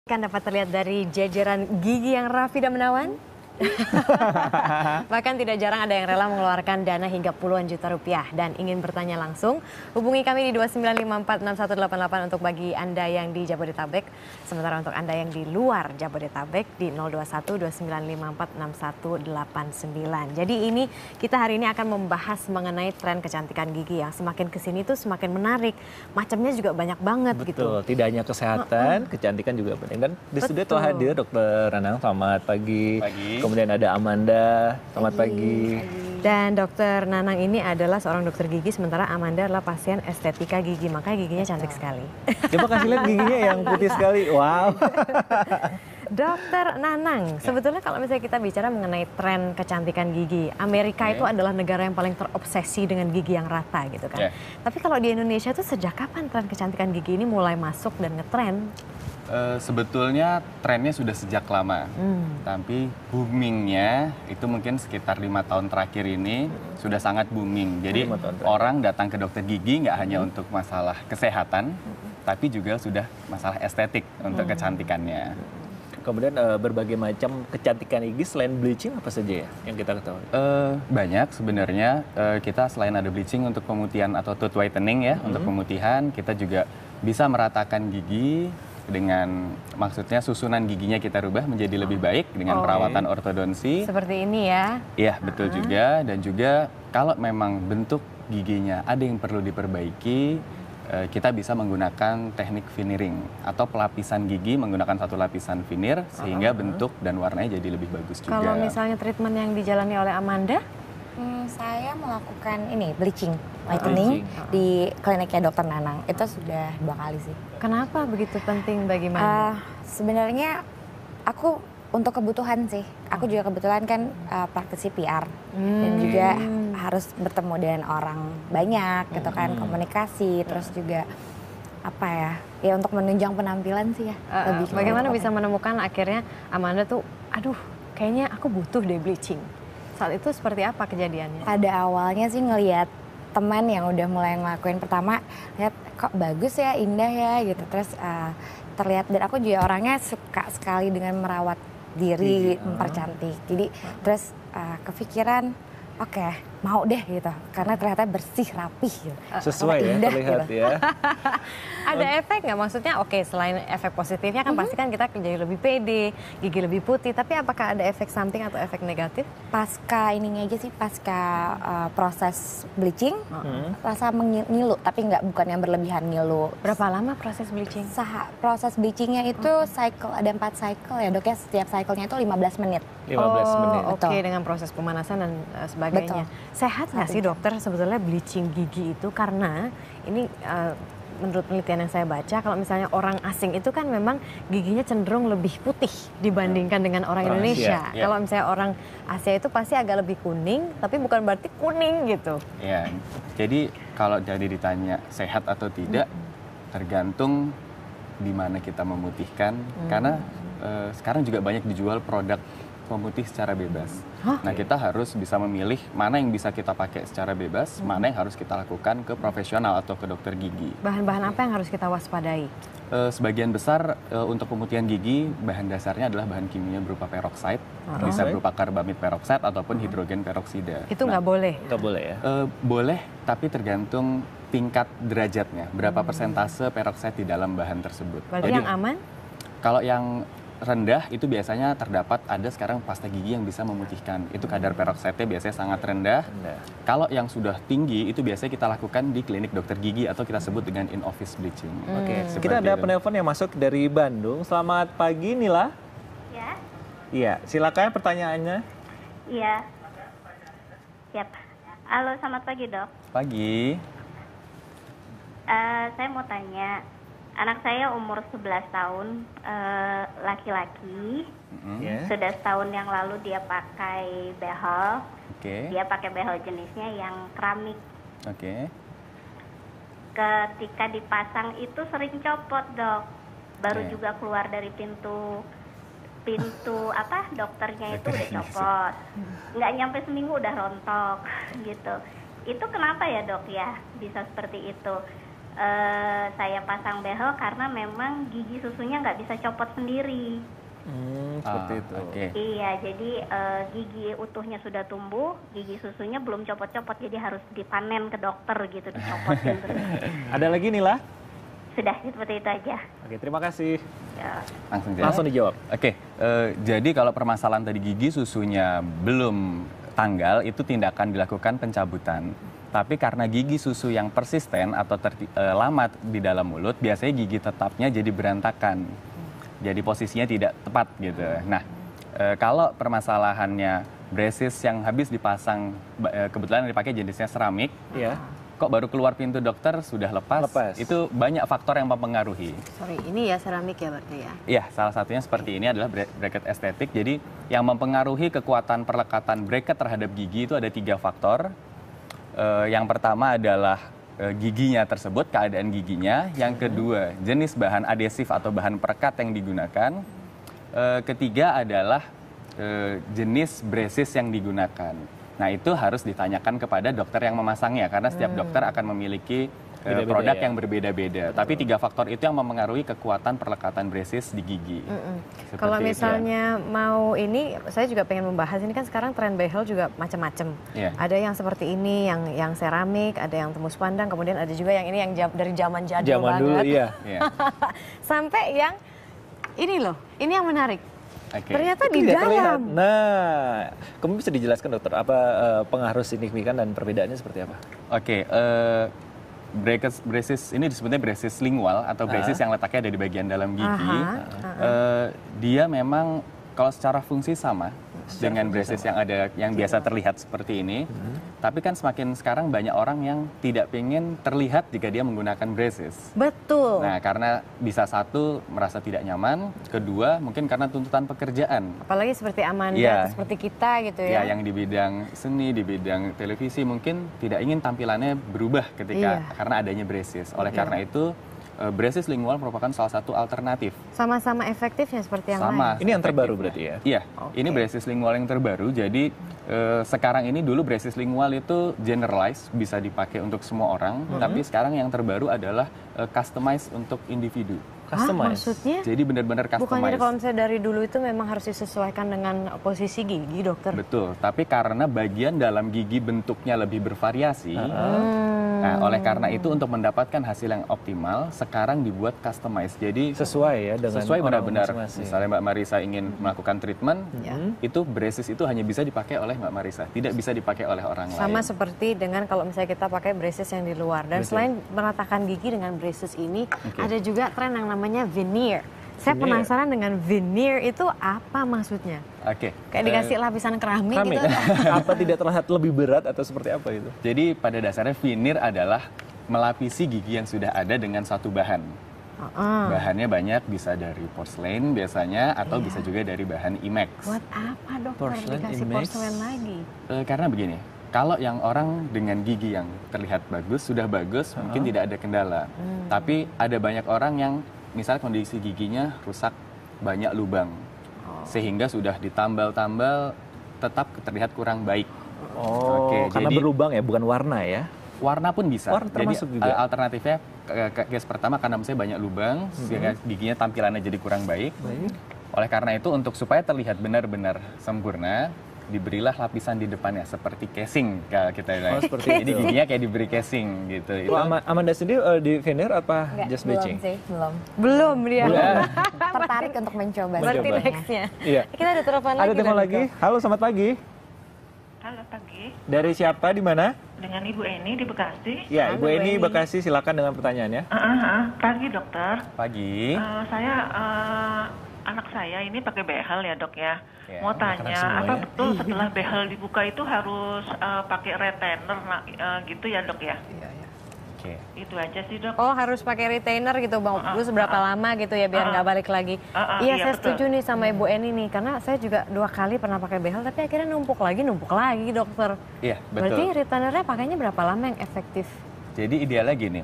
Kan dapat terlihat dari jajaran gigi yang rapi dan menawan. Bahkan tidak jarang ada yang rela mengeluarkan dana hingga puluhan juta rupiah dan ingin bertanya langsung. Hubungi kami di 29546188 untuk bagi Anda yang di Jabodetabek. Sementara untuk Anda yang di luar Jabodetabek di 02129546189. Jadi ini kita hari ini akan membahas mengenai tren kecantikan gigi yang semakin kesini tuh semakin menarik. Macamnya juga banyak banget. Betul, gitu. Tidak hanya kesehatan, kecantikan juga penting. Dan di studio telah hadir Dr. Nanang, selamat pagi. Kemudian ada Amanda, selamat pagi. Dan Dokter Nanang ini adalah seorang dokter gigi, sementara Amanda adalah pasien estetika gigi, makanya giginya cantik sekali. Coba kasih lihat giginya yang putih sekali, wow. Dokter Nanang, sebetulnya kalau misalnya kita bicara mengenai tren kecantikan gigi, Amerika itu adalah negara yang paling terobsesi dengan gigi yang rata gitu kan. Tapi kalau di Indonesia itu sejak kapan tren kecantikan gigi ini mulai masuk dan ngetren? Sebetulnya trennya sudah sejak lama, tapi boomingnya itu mungkin sekitar 5 tahun terakhir ini sudah sangat booming. Jadi orang datang ke dokter gigi nggak hanya untuk masalah kesehatan, tapi juga sudah masalah estetik untuk kecantikannya. Kemudian berbagai macam kecantikan gigi selain bleaching apa saja ya yang kita ketahui? Banyak sebenarnya. Kita selain ada bleaching untuk pemutihan atau tooth whitening ya, untuk pemutihan, kita juga bisa meratakan gigi dengan maksudnya susunan giginya kita rubah menjadi lebih baik dengan perawatan ortodonsi. Seperti ini ya? Iya, betul juga. Dan juga kalau memang bentuk giginya ada yang perlu diperbaiki, kita bisa menggunakan teknik veneering atau pelapisan gigi menggunakan satu lapisan veneer sehingga bentuk dan warnanya jadi lebih bagus juga. Kalau misalnya treatment yang dijalani oleh Amanda? Saya melakukan ini bleaching, whitening di kliniknya Dokter Nanang. Itu sudah 2 kali sih. Kenapa begitu penting bagi Amanda? Sebenarnya aku untuk kebutuhan sih. Aku juga kebetulan kan praktisi PR dan juga harus bertemu dengan orang banyak gitu kan, komunikasi, terus juga apa ya? Ya untuk menunjang penampilan sih ya. Bagaimana bisa menemukan akhirnya Amanda tuh, aduh, kayaknya aku butuh deh bleaching. Saat itu seperti apa kejadiannya? Pada awalnya sih ngelihat teman yang udah mulai ngelakuin, pertama lihat kok bagus ya, indah ya gitu. Terus terlihat, dan aku juga orangnya suka sekali dengan merawat diri, mempercantik. Jadi terus kepikiran oke, mau deh gitu, karena ternyata bersih, rapih gitu. Sesuai ya, indah, terlihat gitu. ya. Ada efek nggak? Maksudnya selain efek positifnya kan pasti kan kita jadi lebih pede, gigi lebih putih, tapi apakah ada efek samping atau efek negatif? Pasca ininya aja sih, pasca proses bleaching, rasa mengilu, tapi bukan yang berlebihan ngilu. Berapa lama proses bleaching? Proses bleachingnya itu cycle, ada 4 cycle ya dok ya, setiap cyclenya itu 15 menit. 15 menit. Oke, dengan proses pemanasan dan sebagainya. Sehat nggak sih dokter sebetulnya bleaching gigi itu? Karena ini menurut penelitian yang saya baca, kalau misalnya orang asing itu kan memang giginya cenderung lebih putih dibandingkan dengan orang Indonesia. Kalau misalnya orang Asia itu pasti agak lebih kuning, tapi bukan berarti kuning gitu. Ya, jadi kalau jadi ditanya sehat atau tidak, tergantung di mana kita memutihkan. Karena sekarang juga banyak dijual produk pemutih secara bebas. Nah, kita harus bisa memilih mana yang bisa kita pakai secara bebas, mana yang harus kita lakukan ke profesional atau ke dokter gigi. Bahan-bahan apa yang harus kita waspadai? Sebagian besar untuk pemutihan gigi, bahan dasarnya adalah bahan kimia berupa peroxide, bisa berupa karbamid peroxide ataupun hidrogen peroksida. Itu nggak boleh? Nggak boleh ya? Boleh, tapi tergantung tingkat derajatnya, berapa persentase peroxide di dalam bahan tersebut. Berarti yang aman? Kalau yang rendah itu biasanya terdapat ada sekarang pasta gigi yang bisa memutihkan. Itu kadar peroksida biasanya sangat rendah. Kalau yang sudah tinggi itu biasanya kita lakukan di klinik dokter gigi atau kita sebut dengan in-office bleaching. Oke, kita ada penelpon yang masuk dari Bandung. Selamat pagi Nila. Ya. Iya, silakan pertanyaannya. Iya. Siap. Halo, selamat pagi dok. Pagi. Saya mau tanya, anak saya umur 11 tahun, laki-laki. Sudah setahun yang lalu dia pakai behel. Dia pakai behel jenisnya yang keramik. Ketika dipasang itu sering copot dok. Baru juga keluar dari pintu dokternya itu udah copot. Nggak nyampe seminggu udah rontok gitu. Itu kenapa ya dok ya bisa seperti itu? saya pasang behel karena memang gigi susunya nggak bisa copot sendiri. Seperti itu. Okay. Iya, jadi gigi utuhnya sudah tumbuh, gigi susunya belum copot-copot, jadi harus dipanen ke dokter gitu, dicopotin terus. Ada lagi nih lah? Sudah, seperti itu aja. Oke, terima kasih. Ya. Langsung dijawab. Oke, jadi kalau permasalahan tadi gigi susunya belum tanggal, itu tindakan dilakukan pencabutan. Tapi karena gigi susu yang persisten atau lama di dalam mulut, biasanya gigi tetapnya jadi berantakan. Jadi posisinya tidak tepat gitu. Nah, kalau permasalahannya braces yang habis dipasang, kebetulan dipakai jenisnya seramik, kok baru keluar pintu dokter sudah lepas. Itu banyak faktor yang mempengaruhi. Sorry, ini ya seramik ya berarti ya? Iya, salah satunya seperti ini adalah bracket estetik. Jadi yang mempengaruhi kekuatan perlekatan bracket terhadap gigi itu ada 3 faktor. Yang pertama adalah giginya tersebut, keadaan giginya. Yang kedua, jenis bahan adesif atau bahan perekat yang digunakan. Ketiga adalah jenis braces yang digunakan. Nah, itu harus ditanyakan kepada dokter yang memasangnya, karena setiap dokter akan memiliki produk yang berbeda-beda. Tapi 3 faktor itu yang mempengaruhi kekuatan perlekatan braces di gigi. Kalau misalnya mau ini, saya juga pengen membahas, ini kan sekarang tren behel juga macam-macam. Ada yang seperti ini, yang seramik, ada yang tembus pandang, kemudian ada juga yang ini yang dari zaman jadul banget. Dulu, iya. Sampai yang ini loh, ini yang menarik. Ternyata di dalam. dalam. Nah, kamu bisa dijelaskan dokter apa pengaruh signifikan dan perbedaannya seperti apa? Oke, braces ini disebutnya braces lingual atau braces yang letaknya ada di bagian dalam gigi. Dia memang kalau secara fungsi sama dengan braces yang biasa terlihat seperti ini. Tapi kan semakin sekarang banyak orang yang tidak ingin terlihat jika dia menggunakan braces. Betul. Nah, karena bisa satu merasa tidak nyaman, kedua mungkin karena tuntutan pekerjaan. Apalagi seperti Amanda, seperti kita gitu ya. Yang di bidang seni, di bidang televisi mungkin tidak ingin tampilannya berubah ketika karena adanya braces. Oleh karena itu braces lingual merupakan salah satu alternatif. Sama-sama efektifnya seperti yang lain? Ini yang terbaru berarti ya? Iya, ini braces lingual yang terbaru. Jadi sekarang ini dulu braces lingual itu generalized, bisa dipakai untuk semua orang. Tapi sekarang yang terbaru adalah customized untuk individu. Maksudnya? Jadi benar-benar customized. Bukannya kalau misalnya dari dulu itu memang harus disesuaikan dengan posisi gigi, dokter? Betul, tapi karena bagian dalam gigi bentuknya lebih bervariasi, nah, oleh karena itu untuk mendapatkan hasil yang optimal, sekarang dibuat customized. Jadi sesuai ya dengan sesuai benar-benar. Misalnya Mbak Marisa ingin melakukan treatment, itu braces itu hanya bisa dipakai oleh Mbak Marisa, tidak bisa dipakai oleh orang lain. Sama seperti dengan kalau misalnya kita pakai braces yang di luar. Dan selain meratakan gigi dengan braces ini, ada juga tren yang namanya veneer. Saya penasaran dengan veneer itu apa maksudnya? Kayak dikasih lapisan keramik gitu. Apa tidak terlihat lebih berat atau seperti apa itu? Jadi pada dasarnya veneer adalah melapisi gigi yang sudah ada dengan satu bahan. Bahannya banyak, bisa dari porselen biasanya atau bisa juga dari bahan IMAX. Buat apa dokter dikasih porselen lagi? Karena begini, kalau yang orang dengan gigi yang terlihat bagus, sudah bagus, mungkin tidak ada kendala. Tapi ada banyak orang yang misalnya kondisi giginya rusak, banyak lubang. Sehingga sudah ditambal-tambal, tetap terlihat kurang baik. Karena jadi, berlubang ya, bukan warna ya? Warna pun bisa. Jadi alternatifnya, case pertama karena misalnya banyak lubang, sehingga giginya tampilannya jadi kurang baik. Oleh karena itu, untuk supaya terlihat benar-benar sempurna, diberilah lapisan di depannya seperti casing kalau kita bilang. Jadi giginya kayak diberi casing gitu. Amanda sendiri di veneer apa just bleaching? Belum dia. Tertarik untuk mencoba. Berarti nextnya. Kita ada telepon lagi. Ada telepon lagi. Halo, selamat pagi. Halo, pagi. Dari siapa, di mana? Dengan Ibu Eni di Bekasi. Ya, Ibu Eni Bekasi, silakan dengan pertanyaannya. Pagi, dokter. Pagi. Anak saya ini pakai behel ya, dok ya. Mau tanya, apa betul setelah behel dibuka itu harus pakai retainer gitu ya, dok ya? Iya. Itu aja sih, dok. Oh, harus pakai retainer gitu, Bang. Terus berapa lama gitu ya biar nggak balik lagi. Iya, saya setuju nih sama Ibu Eni nih, karena saya juga 2 kali pernah pakai behel tapi akhirnya numpuk lagi, dokter. Iya, betul. Berarti retainernya pakainya berapa lama yang efektif? Jadi idealnya gini,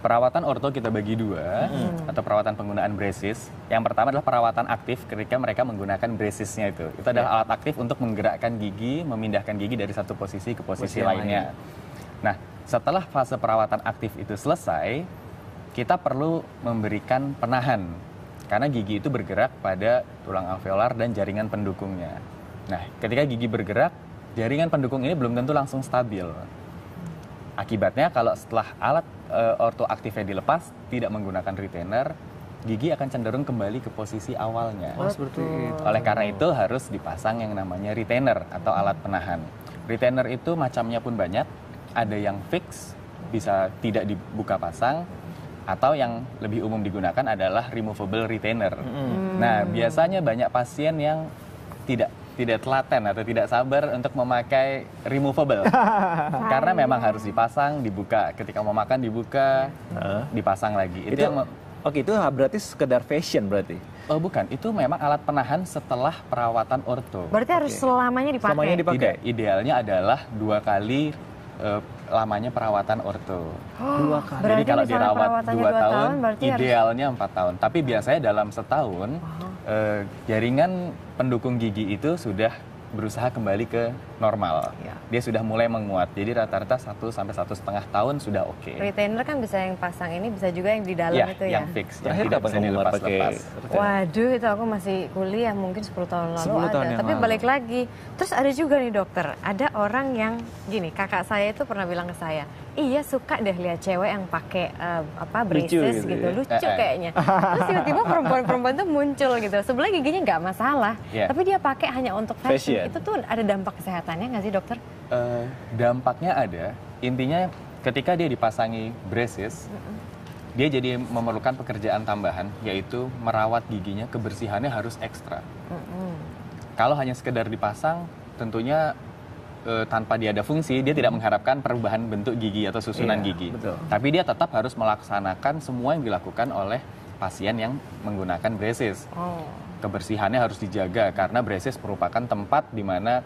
perawatan orto kita bagi 2, atau perawatan penggunaan braces. Yang pertama adalah perawatan aktif ketika mereka menggunakan bracesnya itu. Itu adalah alat aktif untuk menggerakkan gigi, memindahkan gigi dari satu posisi ke posisi lainnya. Nah, setelah fase perawatan aktif itu selesai, kita perlu memberikan penahan. Karena gigi itu bergerak pada tulang alveolar dan jaringan pendukungnya. Nah, ketika gigi bergerak, jaringan pendukung ini belum tentu langsung stabil. Akibatnya kalau setelah alat ortoaktifnya dilepas, tidak menggunakan retainer, gigi akan cenderung kembali ke posisi awalnya. Oh, seperti itu. Oleh karena itu harus dipasang yang namanya retainer atau alat penahan. Retainer itu macamnya pun banyak, ada yang fix, bisa tidak dibuka pasang, atau yang lebih umum digunakan adalah removable retainer. Nah, biasanya banyak pasien yang tidak telaten atau tidak sabar untuk memakai removable. Karena memang harus dipasang, dibuka. Ketika mau makan dibuka, dipasang lagi. Itu yang oke, itu berarti sekedar fashion berarti? Oh bukan, itu memang alat penahan setelah perawatan orto. Berarti harus selamanya dipakai? Selamanya dipakai? Tidak, idealnya adalah 2 kali lamanya perawatan orto. 2 kali? Jadi kalau dirawat 2 tahun, idealnya harus... 4 tahun. Tapi biasanya dalam setahun, jaringan pendukung gigi itu sudah berusaha kembali ke normal. Dia sudah mulai menguat. Jadi rata-rata 1 sampai 1,5 tahun sudah oke. Retainer kan bisa yang pasang ini, bisa juga yang di dalam itu ya? Yang fix, yang Terakhir tidak kapan bisa kamu dilepas-lepas. Waduh, itu aku masih kuliah, mungkin 10 tahun lalu 10 tahun ada. yang Tapi lalu. balik lagi, terus ada juga nih dokter, ada orang yang gini, kakak saya itu pernah bilang ke saya, iya suka deh lihat cewek yang pakai braces gitu, ya? lucu kayaknya. Terus tiba-tiba perempuan tuh muncul gitu. Sebenarnya giginya nggak masalah, tapi dia pakai hanya untuk fashion. Itu tuh ada dampak kesehatannya nggak sih dokter? Dampaknya ada. Intinya ketika dia dipasangi braces, dia jadi memerlukan pekerjaan tambahan, yaitu merawat giginya, kebersihannya harus ekstra. Kalau hanya sekedar dipasang, tentunya tanpa dia ada fungsi, dia tidak mengharapkan perubahan bentuk gigi atau susunan gigi. Betul. Tapi dia tetap harus melaksanakan semua yang dilakukan oleh pasien yang menggunakan braces. Kebersihannya harus dijaga, karena braces merupakan tempat di mana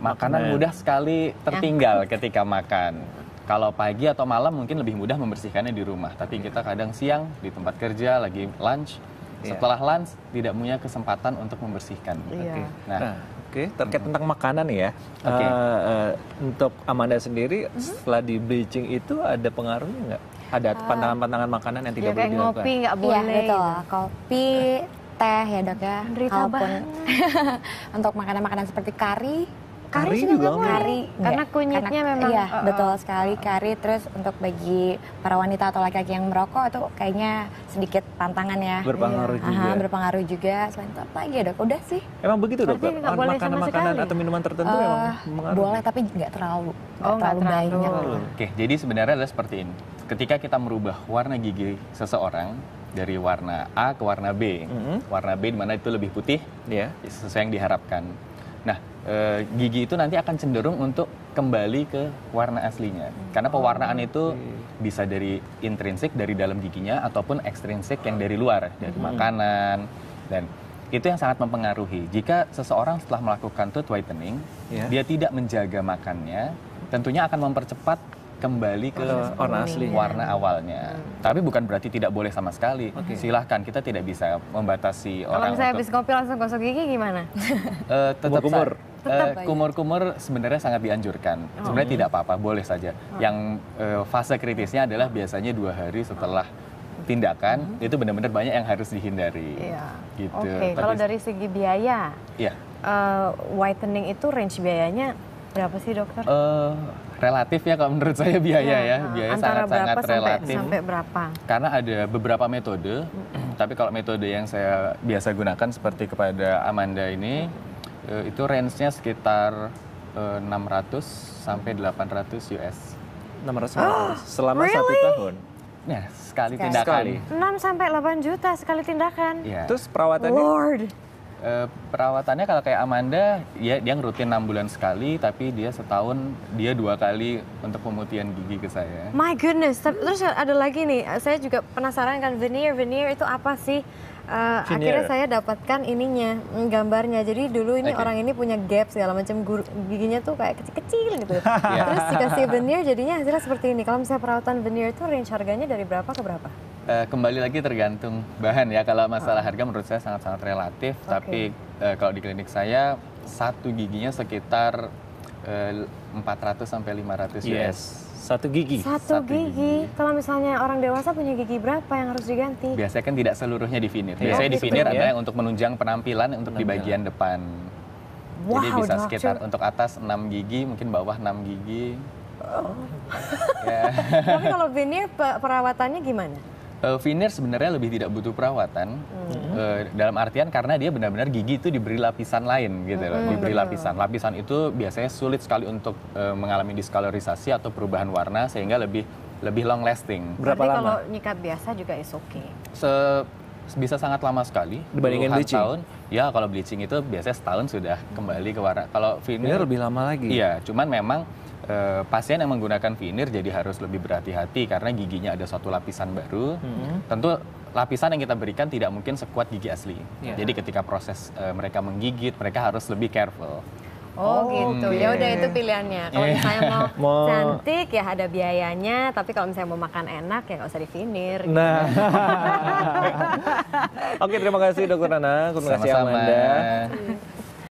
makanan mudah sekali tertinggal ketika makan. Kalau pagi atau malam mungkin lebih mudah membersihkannya di rumah. Tapi kita kadang siang di tempat kerja lagi lunch. Setelah lunch tidak punya kesempatan untuk membersihkan. Nah, terkait tentang makanan nih ya. Untuk Amanda sendiri setelah di bleaching itu ada pengaruhnya nggak? Ada pantangan-pantangan makanan yang tidak boleh kayak dilakukan? ngopi nggak boleh. Iya betul, kopi, teh ya dok ya. Kalaupun untuk makanan-makanan seperti kari juga kari karena kunyitnya memang iya betul sekali kari. Terus untuk bagi para wanita atau laki-laki yang merokok itu kayaknya sedikit pantangan ya, berpengaruh juga. Berpengaruh juga. Selain itu apa lagi ya dok? Udah sih. Emang begitu dokter? Makanan-makanan atau minuman tertentu memang mengaruh? Boleh tapi nggak terlalu banyak. Oke, jadi sebenarnya adalah seperti ini. Ketika kita merubah warna gigi seseorang dari warna A ke warna B, warna B di mana itu lebih putih, sesuai yang diharapkan. Nah, gigi itu nanti akan cenderung untuk kembali ke warna aslinya. Karena pewarnaan itu bisa dari intrinsik dari dalam giginya ataupun ekstrinsik yang dari luar, dari makanan, dan itu yang sangat mempengaruhi. Jika seseorang setelah melakukan tooth whitening, dia tidak menjaga makannya, tentunya akan mempercepat kembali ke warna awalnya. Tapi bukan berarti tidak boleh sama sekali. Silahkan, kita tidak bisa membatasi orang. Kalau saya habis kopi langsung gosok gigi gimana? Tetap kumur-kumur sebenarnya sangat dianjurkan. Sebenarnya tidak apa-apa, boleh saja. Yang fase kritisnya adalah biasanya 2 hari setelah tindakan, itu benar-benar banyak yang harus dihindari. Gitu. Kalau dari segi biaya, whitening itu range biayanya berapa sih dokter? Relatif ya kalau menurut saya biaya biaya sangat-sangat relatif. Sampai berapa? Karena ada beberapa metode, tapi kalau metode yang saya biasa gunakan seperti kepada Amanda ini, itu range-nya sekitar 600 sampai 800 US. 600 selama 1 tahun? Ya, sekali tindakan. 6 sampai 8 juta sekali tindakan? Terus perawatannya? Lord! Perawatannya kalau kayak Amanda, dia rutin 6 bulan sekali, tapi dia setahun dia 2 kali untuk pemutihan gigi ke saya. My goodness, terus ada lagi nih, saya juga penasaran kan veneer itu apa sih? Akhirnya saya dapatkan ininya, gambarnya. Jadi dulu ini orang ini punya gap segala macam, giginya tuh kayak kecil-kecil gitu. Terus dikasih veneer jadinya hasilnya seperti ini. Kalau misalnya perawatan veneer itu range harganya dari berapa ke berapa? Kembali lagi tergantung bahan ya. Kalau masalah harga menurut saya sangat-sangat relatif. Tapi kalau di klinik saya, 1 giginya sekitar 400 sampai 500 US 1 gigi. 1 gigi. Kalau misalnya orang dewasa punya gigi berapa yang harus diganti? Biasanya kan tidak seluruhnya di veneer. Biasanya di veneer ada yang untuk menunjang penampilan untuk di bagian depan. Jadi bisa sekitar untuk atas 6 gigi, mungkin bawah 6 gigi. Tapi kalau veneer perawatannya gimana? Veneer sebenarnya lebih tidak butuh perawatan, dalam artian karena dia benar-benar gigi itu diberi lapisan lain gitu loh, diberi lapisan. Lapisan itu biasanya sulit sekali untuk mengalami discolorisasi atau perubahan warna sehingga lebih long lasting. Berapa lama? Kalau nyikat biasa juga is okay. Bisa sangat lama sekali dibandingin bleaching. Tahun. Ya kalau bleaching itu biasanya setahun sudah kembali ke warna. Kalau veneer lebih lama lagi. Iya, cuman memang pasien yang menggunakan veneer jadi harus lebih berhati-hati karena giginya ada suatu lapisan baru. Tentu lapisan yang kita berikan tidak mungkin sekuat gigi asli. Jadi ketika proses mereka menggigit, mereka harus lebih careful. Oh gitu, ya udah itu pilihannya. Kalau misalnya mau cantik ya ada biayanya, tapi kalau misalnya mau makan enak ya nggak usah di veneer. Nah, oke terima kasih Dokter Nana, terima kasih Amanda.